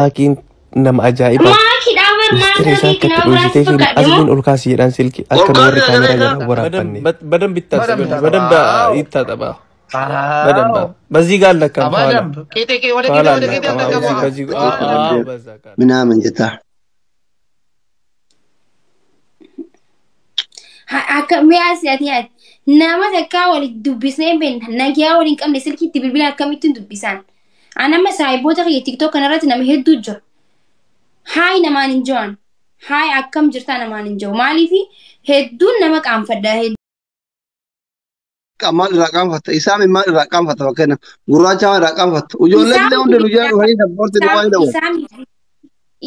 لكن نم أجائب مستريسا كتلوجتي في أزمين أولكاسي دان سلكي أكن وري كاميرا جنا ورا بني بدن بيتاس بدن با يتابع بدن با بزي قال لك كم فالا كي ولا من من جتا أكمل أسياديات نما تكاول دبسين بين نجيا ولين كم نسلكي تبيبلا كم يتندبسان أنا ما سايبوتا في تيك توك أنا رأيت نمه الدجو هاي نمان جون هاي أكم جرتا نمان جو مالي في هدون نمك عم فدا هد كمال رقم فت إسامي ما رقم فت وكنا غراجة رقم فت وجول لك ده وندر وجال وهاي سبورت نواي ده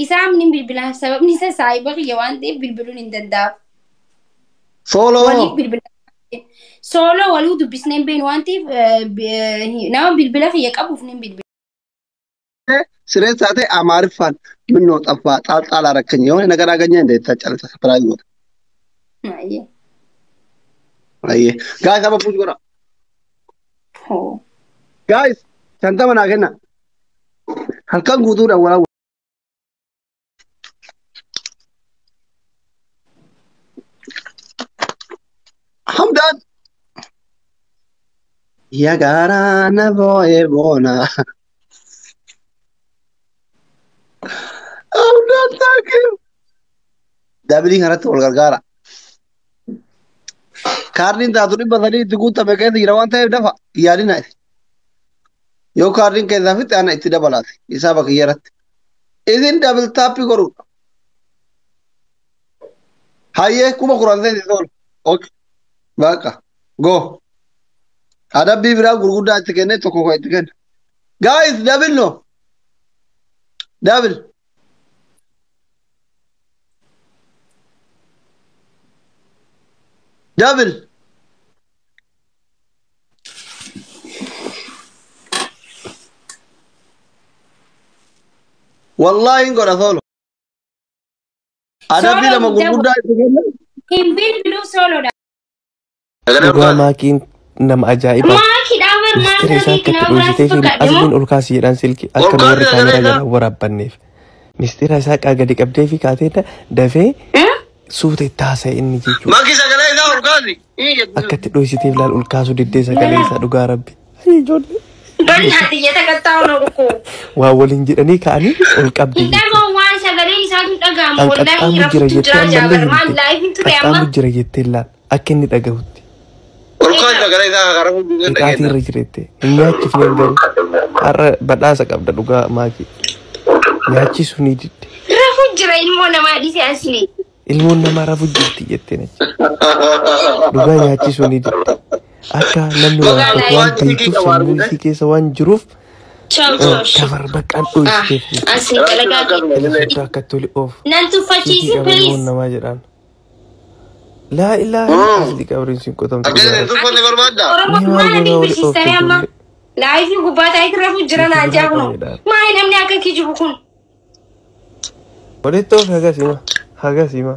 إسام نم بيبلا سبب نيسا سايبك يوان دي بيبلون إنددا سولو سولو ولو دبسين بين وانتي نما بيبلا في يكابو فنين بيبلا سرير ساتي أمارفان منو تفا طال ركني يوم نقرأ كنيه ده تجعل سبرايز وده أيه guys apa push kora guys canta mana kena halkan gudu dah wala Hamdan ya garana boye bona Hamdan takir dabli ngarat olgar gara Karnin da tuli badali tuguta beken irawan tay dafa yari na yo karnin ke dafa ana itida balati isaba kiyarat idin double tap koru haye kuma kuran zai dol okay baka go ada bibra gurguda tikene to ko tiken guys double no double double والله إنكو رسولو أنا بيلا ما قلت ده كم بيلو سولو Dhugaa maakiin nama ajaa'ibaa mistiriisaa kتلوجتي في أزمين أولكاسي دان سلكي أكن وري كاميرا جنا ورابنيف مستيرا isaa gadi qabdee fi kaatee dafee suute taasee inni jechuudha. Maankii sagalee isaa ulkaasi. Akkatti dhoysiteef laal ulkaasu diddee sagalee isaa dhugaa rabbi. Ijoollee. Bannaati jeta kattaa'u na dhukkoo. Waa waliin jedhanii ka'anii ol qabdi. Dhagaa waan sagalee isaatu dhaga'amu wallahi raftu jira jaabar maan laayifiin ture amma. Qaxxaamu jira jettee laal akka inni dhagahutti. Ulkaan sagalee isaa garamu dhaga'e. Qaatii irra jireette. Nyaachifnee garuu har'a badhaasa qabda dhugaa maakii. Nyaachisuu ni didde. Rafu jira ilmoo namaa dhiise asli. Ilmoon namaa rafu jirti jettee nachi. Dhugaa nyaachisuu ni didde. Akka namni waan beektuuf sammuu isii keessa waan jiruuf kafar baqqaan dhoysiteef. Asli dalagaa keessa akka tole oof. Nan tuffachiisi please. Ilmoon namaa jedhaan. Laa ilaaha asli qabriin siin qotamtu. Akkasii tuffanne barbaadda. Oromoo maal bilisiistanii amma laayifii gubbaa taa'ee rafu jira naa jaabu. Maali namni akka kijibu kun. Walitti oof hagasima hagasima.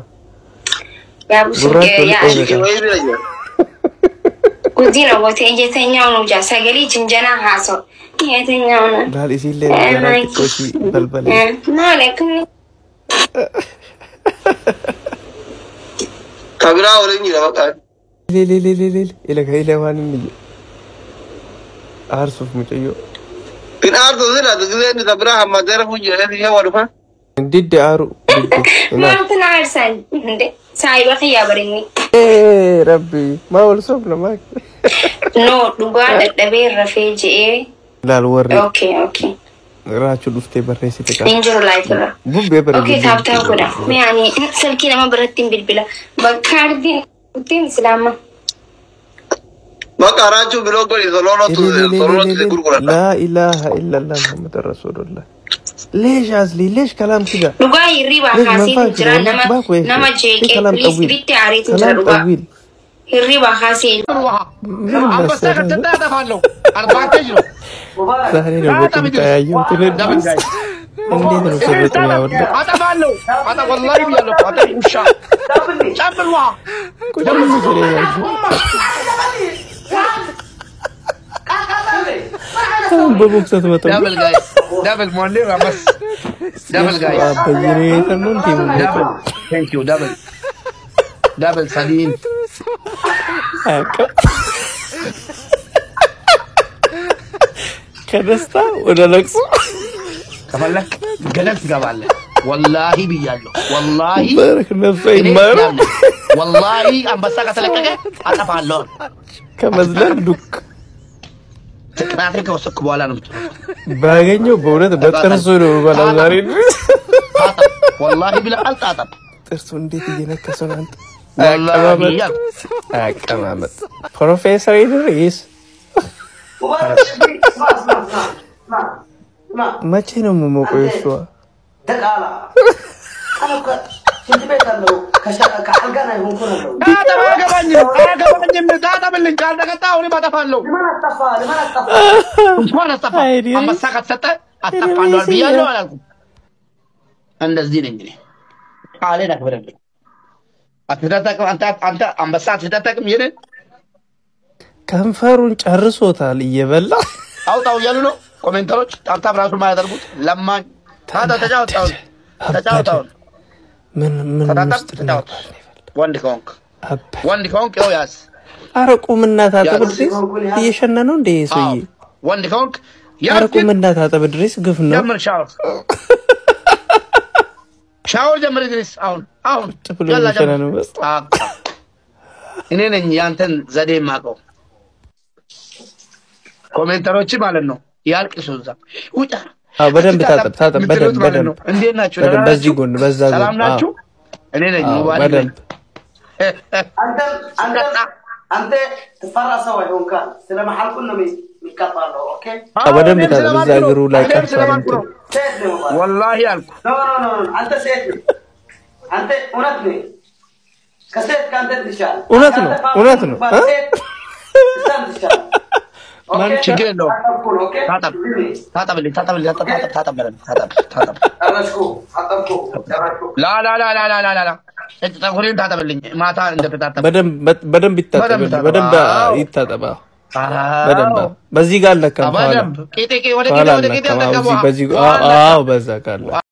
Gurratti Kudina wote jetenya unuja sagali jinjana haso. Jetenya una. Dal isillee gara koshi balbal. Maalekni. Kabira orange la baka. Le ila waan inni. Arsuf mutayo. In ardo zira dugze kabira hamadara hujja ya wadufa. Didde aru didde. Maanta na arsan inde. Saiba khiya barini. Rabbi ma wal sobna ma. No duga dadhabe rafee jee. Laal warri. Okay. Raachu dhuftee barreessite qaba. Injuru life. Bubbee bare. Okay taabtaa godha. Yaani salkii nama biratti bilbila. Bakkaardi utiin islaama. Maka raachu bilogo solono gurgura. La ilaha illa Allah Muhammad Rasulullah. ليش عزلي ليش كلام كذا لغاي الربا خاسين جرا نما جيك بليز بيتي عريت جرا لغا الربا خاسين بس تنده دفعلو 4 كيلو سهلين البطن تايو تنبس عندنا نسبة يا ولد دفعلو انا والله بيالو انا وشا شامل وا كل مجري ببوكسات ما تقول دبل جايز دبل مولي بس دبل جايز دبل ثانك يو دبل سليم كنستا ولا لقص كفلك جلس قبل والله بيالله والله بارك نفسي ما والله أم بساك تلقى أطفى اللون كمزلان دوك تكناتك وسك بولا نمت باغنيو بولد بترسو ነው ባላዛሪ والله بلا الطاطب ጥርሱ እንዴት እየነከሰው ነው አንተ والله بيال አቀማመጥ ፕሮፌሰር ኢድሪስ መቼ ነው የምሞቀው እሱ دقالة أنا كنت بيت له كحلقنا يكون كله هذا ما قبلني من هذا باللي كان دقتاوني ما تفعله لماذا الطفى أما ساقط ستة الطفى له البيان ولا لكم عند الزين إنجلي علينا كبرنا أنت أم بسات ستتك ميرين ከንፈሩን ጨርሶታል እየበላ አውጣው ያሉ ነው ኮሜንተሮች ታብታብ ራሱ ማያደርጉት ለማኝ ታታ ተጫውታው ምን ውስጥ ወንድ ኮንክ ያው ያስ አረቁምና ታጠብድሪስ እየሸነነው እንደ ሰውዬ ወንድ ኮንክ አረቁምና ታጠብድሪስ ግፍ ነው ጀምር ሻወር ጀምር ድሪስ አሁን ያላ ጀምር በስ እኔ ነኝ ያንተን ዘዴ ማቀው ኮሜንተሮች ማለት ነው ያልቅሱ እዛ ውጣ በደንብ ታጠብ በደንብ እንዴት ናችሁ በዚህ ጎን በዛ ጎን ሰላም ናችሁ እኔ ነኝ ሙባረክ አንተ ተፈራሰው አይሆንካ ስለማሐልኩን ነው የሚቀጣለው ኦኬ በደንብ ታጠብ እዛ እግሩ ላይ ቀርቷል والله ያልኩ ኖ አንተ ሴት አንተ እውነት ነህ ከሴት ካንተ ትሻል እውነት ነው ማን ችግር ነው ታጠብ ላ ተቆሪን ታጠብልኝ ማታ እንደተጣጣ በደንብ ይታጠባ በደንብ በዚህ ጋር ለካ በደንብ ቄጤ ወደ ቄጤ በዚህ በዛ ጋር